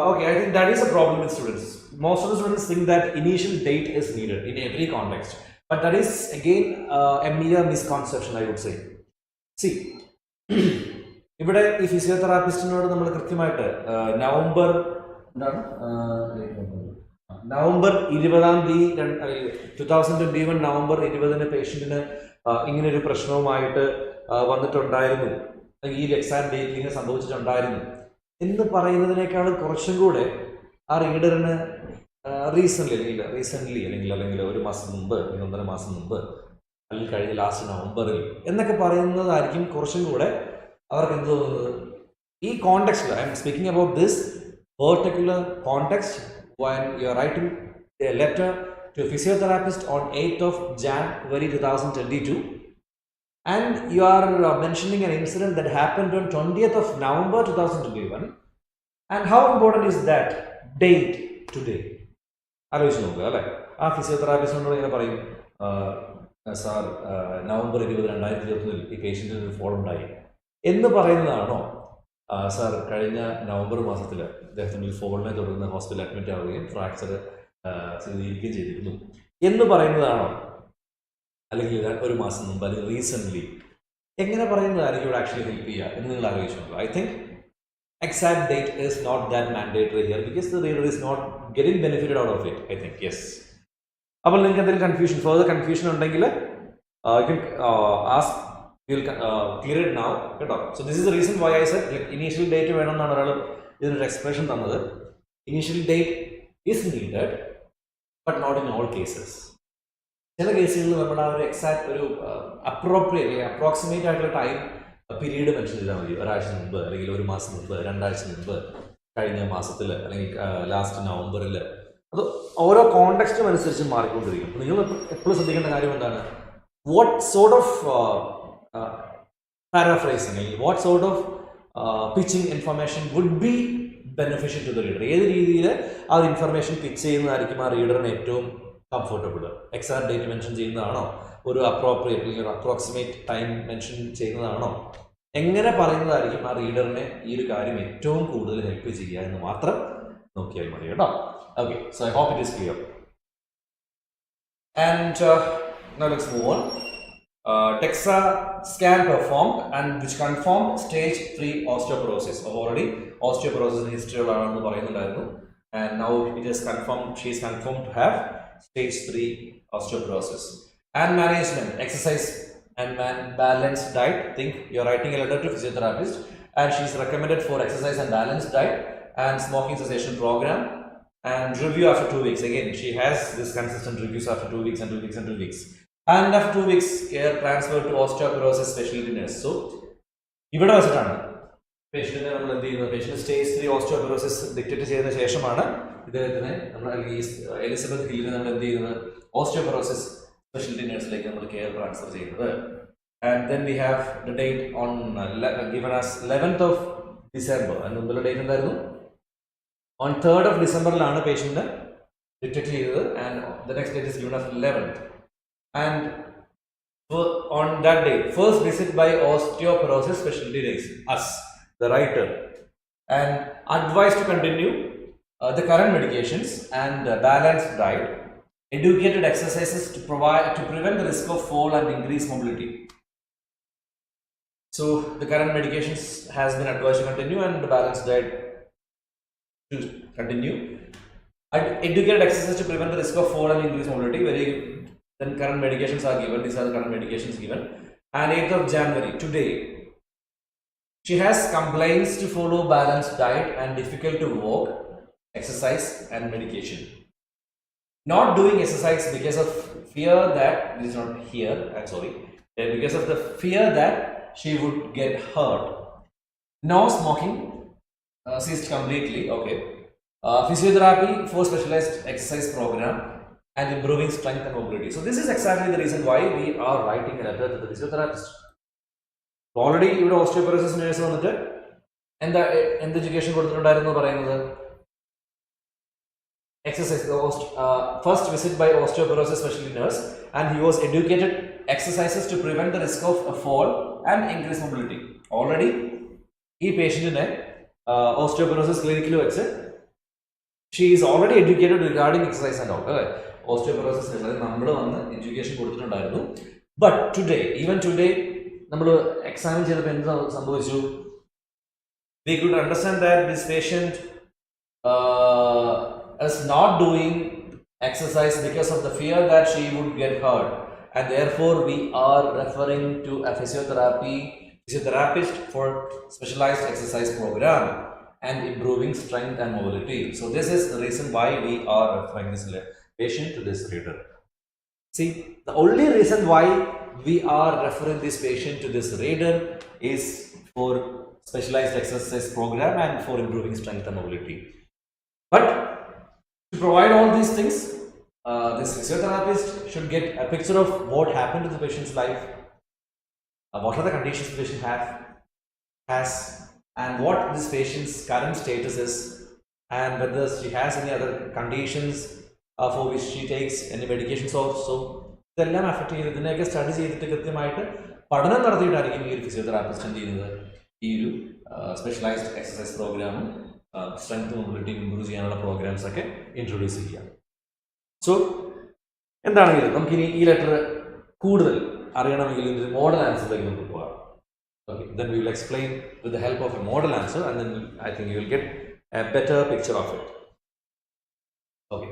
Okay, I think that is a problem with students. Most of the students think that initial date is needed in every context, but that is again a mere misconception, I would say. See, ഇവിടെ ഈ ഫിസിയോതെറാപ്പിസ്റ്റിനോട് നമ്മൾ കൃത്യമായിട്ട് November 2021 November 20 പേഷ്യന്റിന് ഇങ്ങനൊരു പ്രശ്നവുമായിട്ട് വന്നിട്ടുണ്ടായിരുന്നു, ഈ exam ഡേറ്റിൽ ഇങ്ങനെ സംഭവിച്ചിട്ടുണ്ടായിരുന്നു എന്ന് പറയുന്നതിനേക്കാൾ കുറച്ചും കൂടെ ആ റീഡറിന് റീസെൻ്റ്ലി അല്ലെങ്കിൽ ഒരു മാസം മുമ്പ്, 1.5 മാസം മുമ്പ്, അല്ലെങ്കിൽ കഴിഞ്ഞ ലാസ്റ്റ് നവംബറിൽ എന്നൊക്കെ പറയുന്നതായിരിക്കും കുറച്ചും കൂടെ അവർക്ക് എന്ത് തോന്നുന്നത്. ഈ കോണ്ടെക്സ്റ്റിൽ I am speaking about this particular context when you are writing a letter to a physiotherapist on 8th of January 2022 and you are mentioning an incident that happened on 20th of November 2021, and how important is that date today? ആലോചിച്ച് നോക്കുക അല്ലേ. ആ ഫിസിയോതെറാപ്പിസ്റ്റിനോട് ഇങ്ങനെ പറയും, sir November 20, 2021 ഈ പേഷ്യൻറ്റിന് ഒരു fall ഉണ്ടായി എന്ന് പറയുന്നതാണോ? സാർ കഴിഞ്ഞ നവംബർ മാസത്തിൽ അദ്ദേഹത്തിൻ്റെ ഫോളിനെ തുടർന്ന് ഹോസ്പിറ്റലിൽ അഡ്മിറ്റ് ആവുകയും ഫ്രാക്ചർ സ്ഥിരീകരിക്കുകയും ചെയ്തിരുന്നു എന്ന് പറയുന്നതാണോ? അല്ലെങ്കിൽ ഒരു മാസം മുമ്പ് അല്ലെങ്കിൽ റീസെൻ്റ്ലി എങ്ങനെ പറയുന്നതായിരിക്കും ഇവിടെ ആക്ച്വലി ഹെൽപ്പ് ചെയ്യുക എന്ന് നിങ്ങൾ ആലോചിച്ച് നോക്കുക. I think exact date is not that mandatory here because the reader is not getting benefited out of it, I think. Yes. അപ്പോൾ നിങ്ങൾക്ക് എന്തെങ്കിലും further confusion ഉണ്ടെങ്കിൽ you can ask, we will clear it now. So this is the reason why I said initial date വേണമെന്നാണ് ഒരാൾ ഇതിനൊരു expression തന്നത്. Initial date is needed but not in all cases. ചില കേസുകളിൽ നമ്മൾ ആ ഒരു എക്സാക്ട് ഒരു അപ്രോക്സിമേറ്റ് ആയിട്ടുള്ള ടൈം പീരീഡ് മെൻഷൻ ചെയ്താൽ മതി. ഒരാഴ്ച മുമ്പ് അല്ലെങ്കിൽ ഒരു മാസം മുമ്പ്, 2 ആഴ്ച മുമ്പ്, കഴിഞ്ഞ മാസത്തിൽ അല്ലെങ്കിൽ ലാസ്റ്റ് നവംബറിൽ. അത് ഓരോ കോണ്ടെക്സ്റ്റും അനുസരിച്ച് മാറിക്കൊണ്ടിരിക്കും. നിങ്ങൾ എപ്പോഴും ശ്രദ്ധിക്കേണ്ട കാര്യം എന്താണ്? വാട്ട് സോർട്ട് ഓഫ് പാരാഫ്രൈസിങ് അല്ലെങ്കിൽ what sort of pitching information would be beneficial to the reader. ഏത് രീതിയിൽ ആ ഒരു ഇൻഫർമേഷൻ പിച്ച് ചെയ്യുന്നതായിരിക്കും ആ റീഡറിന് ഏറ്റവും കംഫർട്ടബിൾ? എക്സാക്ട് ഡേറ്റ് മെൻഷൻ ചെയ്യുന്നതാണോ? ഒരു അപ്രോപ്രിയേറ്റ് അല്ലെങ്കിൽ ഒരു അപ്രോക്സിമേറ്റ് ടൈം മെൻഷൻ ചെയ്യുന്നതാണോ? എങ്ങനെ പറയുന്നതായിരിക്കും ആ റീഡറിനെ ഈ ഒരു കാര്യം ഏറ്റവും കൂടുതൽ ഹെൽപ്പ് ചെയ്യുക എന്ന് മാത്രം നോക്കിയാൽ മതി കേട്ടോ. Okay, so I hope it is clear. And now let's move on. DEXA scan performed and which confirmed stage 3 osteoporosis. Already osteoporosis history ഉള്ളതാണെന്ന് പറയുന്നുണ്ടായിരുന്നു. And now it is confirmed, she is confirmed to have stage 3 osteoporosis. And management, exercise and balanced diet. Think you're writing a letter to physiotherapist and she's recommended for exercise and balanced diet and smoking cessation program and review after 2 weeks. Again, she has this consistent reviews after 2 weeks and 2 weeks and 2 weeks. And after 2 weeks, care transfer to osteoporosis specialty nurse. So, ഇവിടെ വെച്ചിട്ടാണ് പേഷ്യന്റിനെ നമ്മൾ എന്ത് ചെയ്യുന്നത്? Patient stage 3 osteoporosis detect ചെയ്തതിനു ശേഷമാണ് ഇദ്ദേഹത്തിനെ നമ്മൾ Elizabeth ഹില്ലിനെ നമ്മൾ എന്ത് ചെയ്യുന്നത്? ഓസ്റ്റിയോപൊറോസിസ് സ്പെഷ്യൽറ്റി നഴ്സിലേക്ക് നമ്മൾ കെയർ ട്രാൻസ്ഫർ ചെയ്യുന്നത്. And then we have the date on given as 11th of December. അതിന് മുമ്പുള്ള ഡേറ്റ് എന്തായിരുന്നു? ഓൺ 3rd of Decemberലാണ് പേഷ്യന്റിനെ ഡിറ്റക്ട് ചെയ്തത്. And the next date is given as 11th. And on that day, first visit by osteoporosis specialty nurse, us, the writer, and advised to continue the current medications and balanced diet, educated exercises to prevent the risk of fall and increase mobility. So the current medications has been advised to continue and the balanced diet to continue. Educated exercises to prevent the risk of fall and increase mobility. Very then current medications are given. These are the current medications given. And 8th of January, today, She has complaints to follow balanced diet and difficult to walk, exercise and medication. Not doing exercise because of fear that, this is not here, I'm sorry, because of the fear that she would get hurt. No smoking, ceased completely, okay. Physiotherapy for specialized exercise program and improving strength and mobility. So this is exactly the reason why we are writing a letter to the physiotherapist. Already you know osteoporosis nurse and the education exercise, first visit by osteoporosis specialty nurse, and he was educated exercises to prevent the risk of a fall and increase mobility. Already, he patient in osteoporosis clinic, she is already educated regarding exercise and all. Osteoporosis education, but today, even today, we could understand that this patient is not doing exercise because of the fear that she would get hurt, and therefore we are referring to a physiotherapist for specialized exercise program and improving strength and mobility. So this is the reason why we are referring this patient to this reader. See, the only reason why we are referring this patient to this reader is for specialized exercise program and for improving strength and mobility. But to provide all these things, this physiotherapist should get a picture of what happened to the patient's life, what are the conditions the patient has, and what this patient's current status is, and whether she has any other conditions for which she takes any medications also. ഇതെല്ലാം affect ചെയ്ത് ഇതിനെയൊക്കെ study ചെയ്തിട്ട് കൃത്യമായിട്ട് പഠനം നടത്തിയിട്ടായിരിക്കും ഈ ഒരു physiotherapist എന്ത് ചെയ്യുന്നത്, ഈ ഒരു സ്പെഷ്യലൈസ്ഡ് എക്സസൈസ് പ്രോഗ്രാമും സ്ട്രെങ്ത് മൊബിലിറ്റി ഇംപ്രൂവ് ചെയ്യാനുള്ള പ്രോഗ്രാംസ് ഒക്കെ ഇൻട്രൊഡ്യൂസ് ചെയ്യുക. സോ എന്താണെങ്കിലും നമുക്കിനി ഈ ലെറ്റർ കൂടുതൽ അറിയണമെങ്കിൽ ഇതിൻ്റെ മോഡൽ ആൻസറിലേക്ക് നമുക്ക് പോകാം. Okay, then we will explain with the help of a model answer, and then I think you will get a better picture of it. Okay.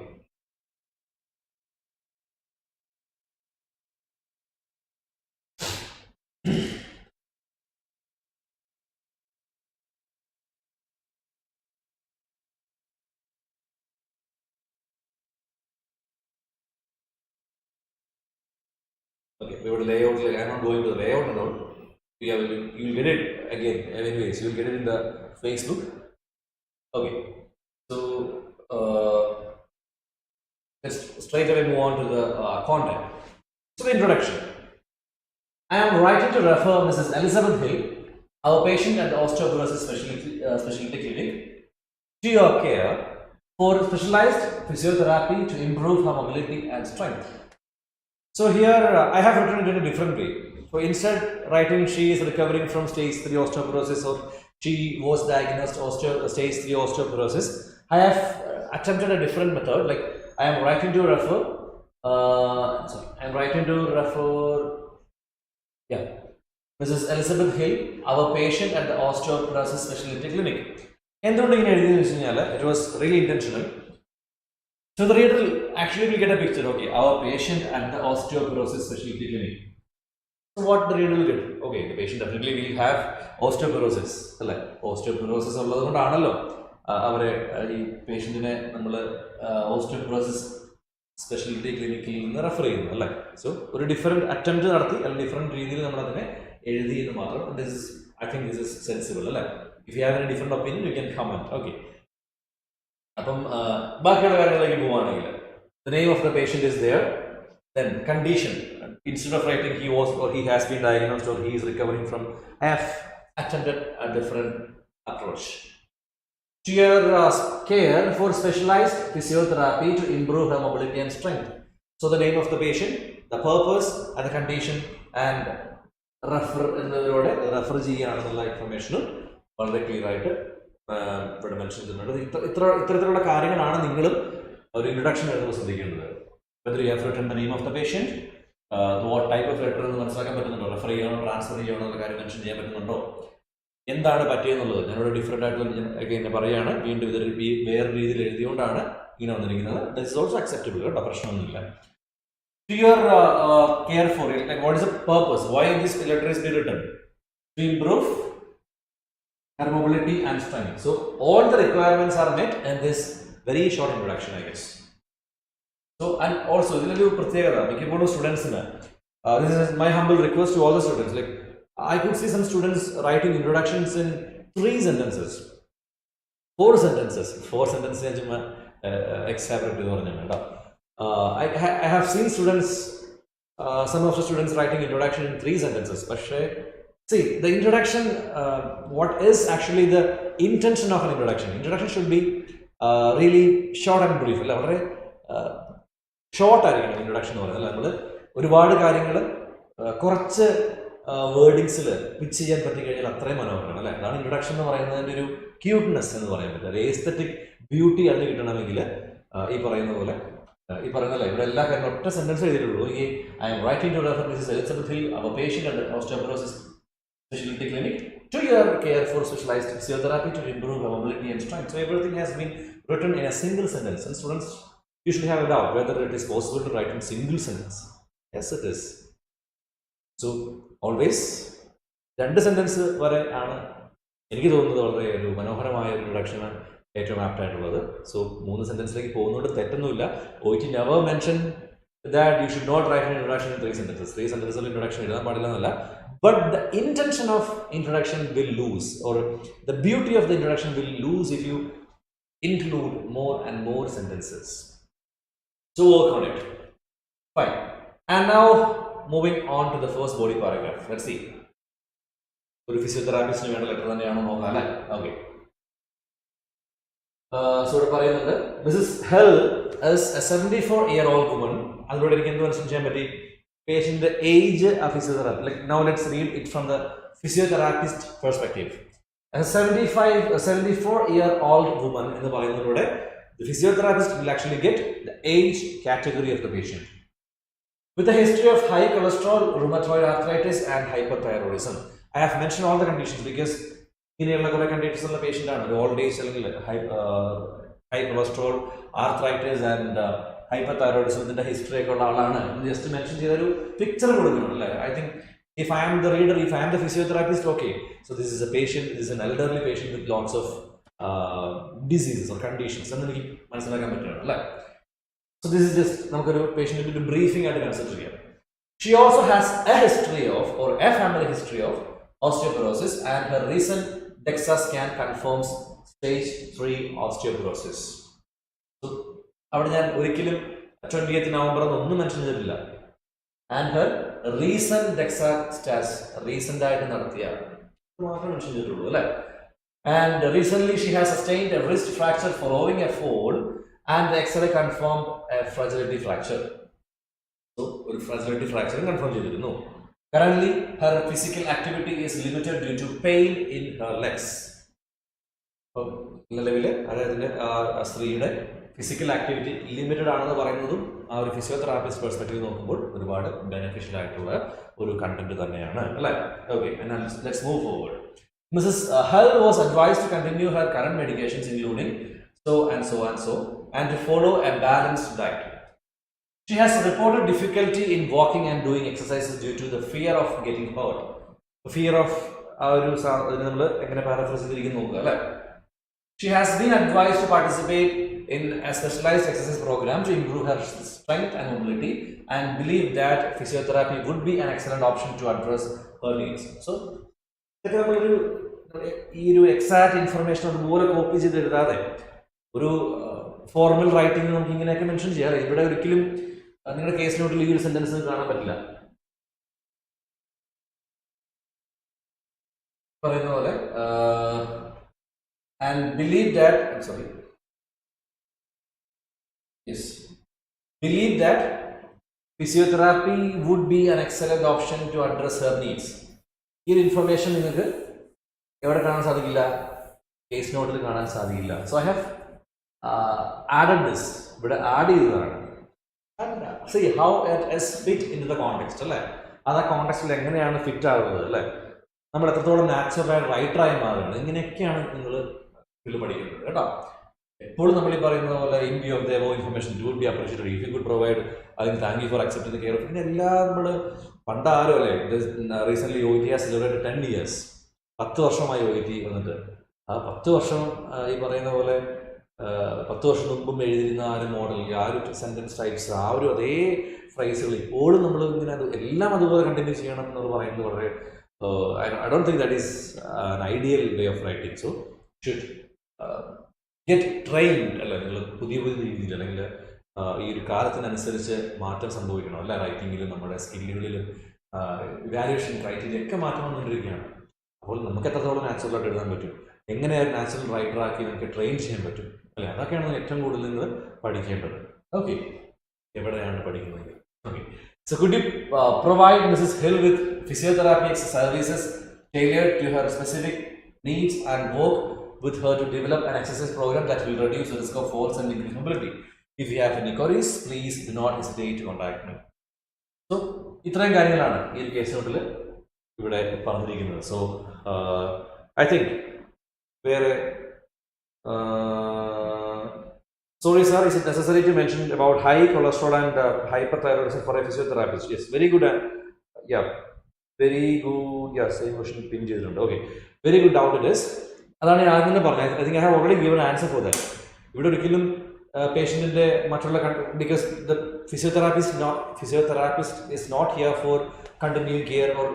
Okay, we will layout. I am not going to the layout at all. You will get it again. Anyways, you will get it in the Facebook. Okay, so let's straight away move on to the content. So the introduction. I am writing to refer Mrs. Elizabeth Hill, our patient at the Osteoporosis Specialty Clinic, to your care for specialized physiotherapy to improve her mobility and strength. So here I have written it in a different way. So instead writing she is recovering from stage 3 osteoporosis or she was diagnosed stage 3 osteoporosis, I have attempted a different method. Like I am writing to refer. Mrs. Elizabeth Hill, our patient at the Osteoporosis Specialty Clinic. It was really intentional. So the reader actually will get a picture. Okay, our patient at the Osteoporosis Specialty Clinic. So what the reader will get? Okay, the patient definitely will have osteoporosis. Osteoporosis ഉള്ളതുകൊണ്ടാണല്ലോ അവരെ ഈ പേഷ്യൻറ്റിനെ നമ്മൾ osteoporosis speciality ക്ലിനിക്കിൽ നിന്ന് refer ചെയ്യുന്നു അല്ലേ. So ഒരു different attempt നടത്തി അല്ലെങ്കിൽ ഡിഫറെൻറ്റ് രീതിയിൽ നമ്മൾ അതിനെ എഴുതി എന്ന് മാത്രം. I think this is sensible അല്ലേ. If you have any different opinion, you can comment. Okay. അപ്പം ബാക്കിയുള്ള കാര്യങ്ങളിലേക്ക് പോവുകയാണെങ്കിൽ the name of the patient is there. Then condition. Instead of writing he was or he has been diagnosed or he is recovering from, I have attempted a different approach. To your care for specialized physiotherapy to improve her mobility and strength. So the name of the patient, the purpose and the condition, and refer ചെയ്യാനുള്ള ഇൻഫർമേഷനും വളരെ clear ആയിട്ട് ഇവിടെ mention ചെയ്യുന്നുണ്ട്. ഇത്തരത്തിലുള്ള കാര്യങ്ങളാണ് നിങ്ങളും ഒരു introduction എഴുതുമ്പോൾ ശ്രദ്ധിക്കേണ്ടത്. Whether you have written the name of the patient, what type of letter എന്ന് മനസ്സിലാക്കാൻ പറ്റുന്നുണ്ടോ, റെഫർ ചെയ്യണോ ട്രാൻസ്ഫർ ചെയ്യണോ എന്നുള്ള കാര്യം മെൻഷൻ ചെയ്യാൻ പറ്റുന്നുണ്ടോ, എന്താണ് പറ്റിയെന്നുള്ളത് ഞാനിവിടെ ഡിഫറെൻ്റ് ആയിട്ടുള്ള എന്നെ പറയുകയാണ്. വീണ്ടും ഇതൊരു വേറെ രീതിയിൽ എഴുതിയോണ്ടാണ് ഇങ്ങനെ വന്നിരിക്കുന്നത്. ദിസ് ഇസ് ഓൾസോ അക്സെപ്റ്റബിൾ കേട്ടോ, പ്രശ്നമൊന്നുമില്ല. To your care for it, like what is the purpose? Why this letter is written? To improve her mobility and strength. So all the requirements are met in this very short introduction, I guess. So, and also, this is my humble request to all the students. Like, I could see some students writing introductions in 3 sentences, 4 sentences. 4 sentences. I have seen students, some of the students writing introduction in 3 sentences. But see, the introduction, what is actually the intention of an introduction? Introduction should be really short and brief. Short introduction. ഒരുപാട് കാര്യങ്ങൾ കുറച്ച് വേർഡിങ്സിൽ pitch ചെയ്യാൻ പറ്റിക്കഴിഞ്ഞാൽ അത്രയും മനോഹരമാണ് അല്ലേ? അതാണ് introduction എന്ന് പറയുന്നതിൻ്റെ ഒരു ക്യൂട്ട്നെസ് എന്ന് പറയാൻ പറ്റും. ഒരു എസ്തെറ്റിക് ബ്യൂട്ടി അത് കിട്ടണമെങ്കിൽ ഈ പറയുന്ന പോലെ ഈ പറയുന്നല്ലേ ഇവിടെ എല്ലാ കാര്യങ്ങളും ഒറ്റ സെന്റൻസ് എഴുതിയിട്ടുള്ളൂ. ഈ I'm writing to refer this Elizabeth Hill our patient at osteoporosis speciality clinic to your care for specialised physiotherapy to improve mobility and strength. So everything has been written in a single sentence, and students usually have a doubt whether it is possible to write in single sentence. Yes, it is. So always 2 sentences വരെ ആണ് എനിക്ക് തോന്നുന്നത് വളരെ ഒരു മനോഹരമായ ഒരു ഇൻട്രൊഡക്ഷന് ഏറ്റവും apt ആയിട്ടുള്ളത്. സോ 3 സെന്റൻസിലേക്ക് പോകുന്നതുകൊണ്ട് തെറ്റൊന്നുമില്ല. OET never mentioned that you should not write an introduction in 3 sentences. 3 sentences introduction എഴുതാൻ പാടില്ല എന്നല്ല. But the intention of introduction will lose, or the beauty of the introduction will lose if you include more and more sentences. So work on it. Fine. And now moving on to the first body paragraph. Let's see. ഒരു ഫിസിയോതെറാപ്പിസ്റ്റിന് വേണ്ട letter തന്നെയാണോ നോക്കാം അല്ലേ? Okay. So ഇവിടെ പറയുന്നത് Mrs Hill is a 74-year-old woman. അതിലൂടെ എനിക്ക് എന്ത് മനസ്സിലാക്കാൻ ചെയ്യാൻ പറ്റി? പേഷ്യന്റ് ഏജ് ആ physiotherapy. Like now let's read it from the physiotherapist perspective. A 74-year-old woman എന്ന് പറയുന്നതിലൂടെ the physiotherapist will actually get the age category of the patient. With a history of high cholesterol, rheumatoid arthritis and hyperthyroidism. I have mentioned all the conditions because ഇങ്ങനെയുള്ള കുറേ conditions ഉള്ള patient ആണ്. Old age അല്ലെങ്കിൽ high cholesterol, arthritis and ഹൈപ്പർതൈറോയിഡിസത്തിൻ്റെ history ഒക്കെ ഉള്ള ആളാണ്. Just mention ചെയ്തൊരു പിക്ചർ കൊടുക്കണം അല്ലേ? I think if I am the reader, if I am the physiotherapist, okay, so this is a patient, this is an elderly patient with lots of diseases or conditions എന്ന് എനിക്ക് മനസ്സിലാക്കാൻ പറ്റുകയാണ് അല്ലേ? So this is just നമുക്കൊരു പേഷ്യൻറ്റിൻ്റെ ഒരു briefing ആയിട്ട് consider ചെയ്യാം. She also has a history of, or a family history of osteoporosis, and her recent DEXA scan confirms stage 3 osteoporosis. So അവിടെ ഞാൻ ഒരിക്കലും 20th November ഒന്നും മെൻഷൻ ചെയ്തിട്ടില്ല. And her recent DEXA stats, recent ആയിട്ട് നടത്തിയ മാത്രമേ mention ചെയ്തിട്ടുള്ളൂ അല്ലേ? And recently she has sustained a wrist fracture following a fall, and the X-ray confirmed a fragility fracture. So, a fragility fracture confirmed ചെയ്തിരുന്നു. Currently, her physical activity is limited due to pain in her legs. നിലവിൽ അതായത് സ്ത്രീയുടെ physical activity limited ആണെന്ന് പറയുന്നതും ആ ഒരു physiotherapist perspective നോക്കുമ്പോൾ ഒരുപാട് ബെനിഫിഷ്യൽ ആയിട്ടുള്ള ഒരു കണ്ടന്റ് തന്നെയാണ് അല്ലേ? Okay, let's move forward. Mrs. Hull was advised to continue her current medications including so and so and so, and to follow a balanced diet. She has reported difficulty in walking and doing exercises due to the fear of getting hurt. The fear of നമ്മൾ എങ്ങനെ paraphrase ചെയ്തിരിക്കുന്നു നോക്കുക അല്ലേ? She has been advised to participate in a specialized exercise program to improve her strength and mobility, and believe that physiotherapy would be an excellent option to address her needs. So ഇതൊക്കെ നമ്മളൊരു ഈ ഒരു exact information അതുപോലെ copy ചെയ്ത് എഴുതാതെ ഒരു formal writing നമുക്ക് ഇങ്ങനെയൊക്കെ mention ചെയ്യാം. ഇവിടെ ഒരിക്കലും നിങ്ങളുടെ കേസ് നോട്ടിൽ ഈ ഒരു സെന്റൻസ് കാണാൻ പറ്റില്ല. പറയുന്ന പോലെ and believe that believe that physiotherapy would be an excellent option to address her needs. ഈ ഒരു ഇൻഫർമേഷൻ നിങ്ങൾക്ക് എവിടെ കാണാൻ സാധിക്കില്ല? കേസ് നോട്ടിൽ കാണാൻ സാധിക്കില്ല. So I have added this, ഇവിടെ ആഡ് ചെയ്തതാണ്. See how it is fit into the context അല്ലേ? അത് ആ കോണ്ടെക്സ്റ്റിൽ എങ്ങനെയാണ് ഫിറ്റ് ആകുന്നത് അല്ലേ? നമ്മൾ എത്രത്തോളം നാച്ചുറൽ റൈറ്ററായി മാറുന്നത്, ഇങ്ങനെയൊക്കെയാണ് നിങ്ങൾ ഇതിൽ പഠിക്കുന്നത് കേട്ടോ. എപ്പോഴും നമ്മൾ ഈ പറയുന്ന പോലെ in view of the above information you would be appreciated if you could provide. അതിന് thank you for accepting the care of. ഇങ്ങനെ എല്ലാം നമ്മൾ പണ്ടാരും അല്ലേ? Recently OET has celebrated 10 years. 10 വർഷമായി OET വന്നിട്ട്. ആ 10 വർഷം ഈ പറയുന്ന പോലെ 10 വർഷം മുമ്പും എഴുതിയിരുന്ന ആ ഒരു മോഡൽ, ആ ഒരു സെൻറ്റൻസ് ടൈപ്സ്, ആ ഒരു അതേ ഫ്രൈസുകൾ ഇപ്പോഴും നമ്മൾ ഇങ്ങനെ എല്ലാം അതുപോലെ കണ്ടിന്യൂ ചെയ്യണം എന്ന് പറയുന്നത് വളരെ I don't think that is an ideal way of writing. So should get trained അല്ല, നിങ്ങൾ പുതിയ രീതിയിൽ അല്ലെങ്കിൽ ഈ ഒരു കാലത്തിനനുസരിച്ച് മാറ്റം സംഭവിക്കണം അല്ല, റൈറ്റിങ്ങിലും നമ്മുടെ സ്കില്ലുകളിലും ഇവാലുവേഷൻ ക്രൈറ്റീരിയ ഒക്കെ മാറ്റം വന്നുകൊണ്ടിരിക്കുകയാണ്. അപ്പോൾ നമുക്ക് എത്രത്തോളം നാച്ചുറലായിട്ട് എഴുതാൻ പറ്റും, എങ്ങനെ നാച്ചുറൽ റൈറ്ററാക്കി നമുക്ക് ട്രെയിൻ ചെയ്യാൻ പറ്റും അല്ലേ, അതൊക്കെയാണ് ഏറ്റവും കൂടുതൽ നിങ്ങൾ പഠിക്കേണ്ടത്. ഓക്കെ, എവിടെയാണ് പഠിക്കുന്നത്? Okay. So could you provide Mrs. Hill with physiotherapy services tailored to her specific needs and work with her to develop an exercise program that will reduce the risk of falls and increase mobility? If you have any queries, please do not hesitate to contact me. So, ഇത്രയും കാര്യങ്ങളാണ് ഈ ഒരു case നോട്ടിൽ ഇവിടെ പറഞ്ഞിരിക്കുന്നത്. So I think വേറെ sorry sir, is it necessary to mention about high cholesterol and hyperthyroidism for a physiotherapist? Yes, very good. Yeah, very good. Yeah, same question pin ചെയ്തിട്ടുണ്ട്. Okay, very good doubt it is. അതാണ് ഞാൻ ആദ്യം തന്നെ പറഞ്ഞത്. I think I have already given an answer for that. ഇവിടെ ഒരിക്കലും പേഷ്യൻറ്റിൻ്റെ മറ്റുള്ള because the physiotherapist is not here for continuing care or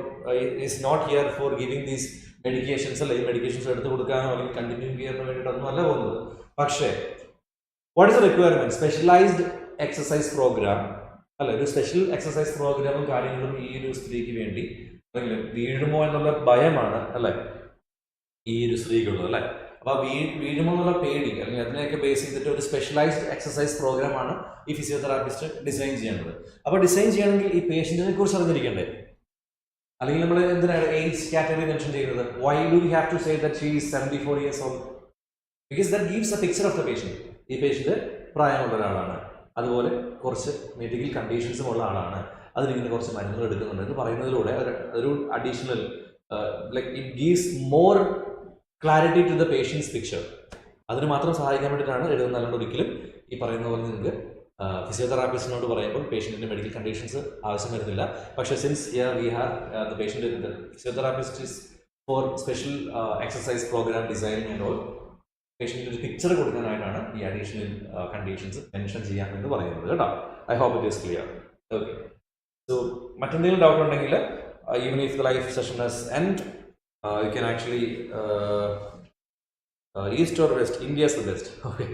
is not here for giving these medications അല്ല, ഈ മെഡിക്കേഷൻസ് എടുത്ത് കൊടുക്കാനോ അല്ലെങ്കിൽ കണ്ടിന്യൂയിങ് കെയറിന് വേണ്ടിയിട്ടൊന്നും അല്ല പോകുന്നത്. പക്ഷേ what is the requirement? Specialized exercise program അല്ല, ഒരു സ്പെഷ്യൽ എക്സസൈസ് പ്രോഗ്രാമും കാര്യങ്ങളും ഈ ഒരു സ്ത്രീക്ക് വേണ്ടി അല്ലെങ്കിൽ വീഴുമോ എന്നുള്ള ഭയമാണ് അല്ലേ ഈ ഒരു സ്ത്രീക്കുള്ളത് അല്ലേ. അപ്പോൾ വീഴുമോ എന്നുള്ള പേടി അല്ലെങ്കിൽ അതിനെയൊക്കെ ബേസ് ചെയ്തിട്ട് ഒരു സ്പെഷ്യലൈസ്ഡ് എക്സസൈസ് പ്രോഗ്രാമാണ് ഈ ഫിസിയോതെറാപ്പിസ്റ്റ് ഡിസൈൻ ചെയ്യേണ്ടത്. അപ്പോൾ ഡിസൈൻ ചെയ്യണമെങ്കിൽ ഈ പേഷ്യൻറ്റിനെ കുറിച്ച് അറിഞ്ഞിരിക്കണ്ടേ? അല്ലെങ്കിൽ നമ്മൾ എന്തിനാണ് ഏജ് കാറ്റഗറി മെൻഷൻ ചെയ്യുന്നത്? Why do you have to say that she is 74 years old? Because that gives a picture of the patient. ഈ പേഷ്യൻ്റ് പ്രായമുള്ള ഒരാളാണ്, അതുപോലെ കുറച്ച് മെഡിക്കൽ കണ്ടീഷൻസും ഉള്ള ആളാണ്, അതിനിങ്ങനെ കുറച്ച് മരുന്നുകൾ എടുക്കുന്നുണ്ട് എന്ന് പറയുന്നതിലൂടെ ഒരു additional like it gives more clarity to the patient's picture. അതിന് മാത്രം സഹായിക്കാൻ വേണ്ടിയിട്ടാണ് എഴുതുന്നത്. അല്ലാണ്ട് ഒരിക്കലും ഈ പറയുന്ന പോലെ നിങ്ങൾക്ക് ഫിസിയോതെറാപ്പിസ്റ്റിനോട് പറയുമ്പോൾ പേഷ്യൻറ്റിൻ്റെ മെഡിക്കൽ കണ്ടീഷൻസ് ആവശ്യം വരുന്നില്ല. പക്ഷേ since here we have the patient, physiotherapist is for special exercise programme designing and all, പേഷ്യൻറ്റിന് ഒരു പിക്ചർ കൊടുക്കാനായിട്ടാണ് ഈ അഡീഷണൽ കണ്ടീഷൻസ് മെൻഷൻ ചെയ്യാമെന്ന് പറയുന്നത് കേട്ടോ. I hope it is clear. Okay, so മറ്റെന്തെങ്കിലും ഡൗട്ട് ഉണ്ടെങ്കിൽ even if the life session has end you can actually east or west, India is the best. Okay,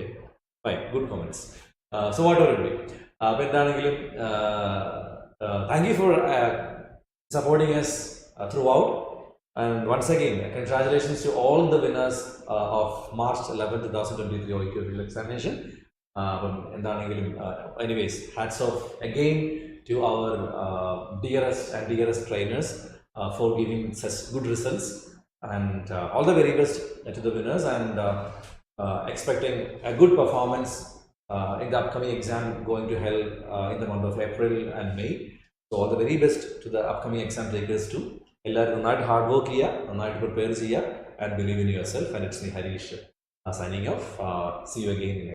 fine, good comments. So whatever it be. അപ്പോൾ എന്താണെങ്കിലും thank you for supporting us throughout. And once again, congratulations to all the winners of March 11, 2023 OET examination. Anyways, hats off again to our dearest trainers for giving such good results, and all the very best to the winners, and expecting a good performance in the upcoming exam going to held in the month of April and May. So all the very best to the upcoming exam takers too. എല്ലാവരും നന്നായിട്ട് hard work ചെയ്യുക, നന്നായിട്ട് prepare ചെയ്യുക, and believe in your self. And it's me Harish signing off. See you again.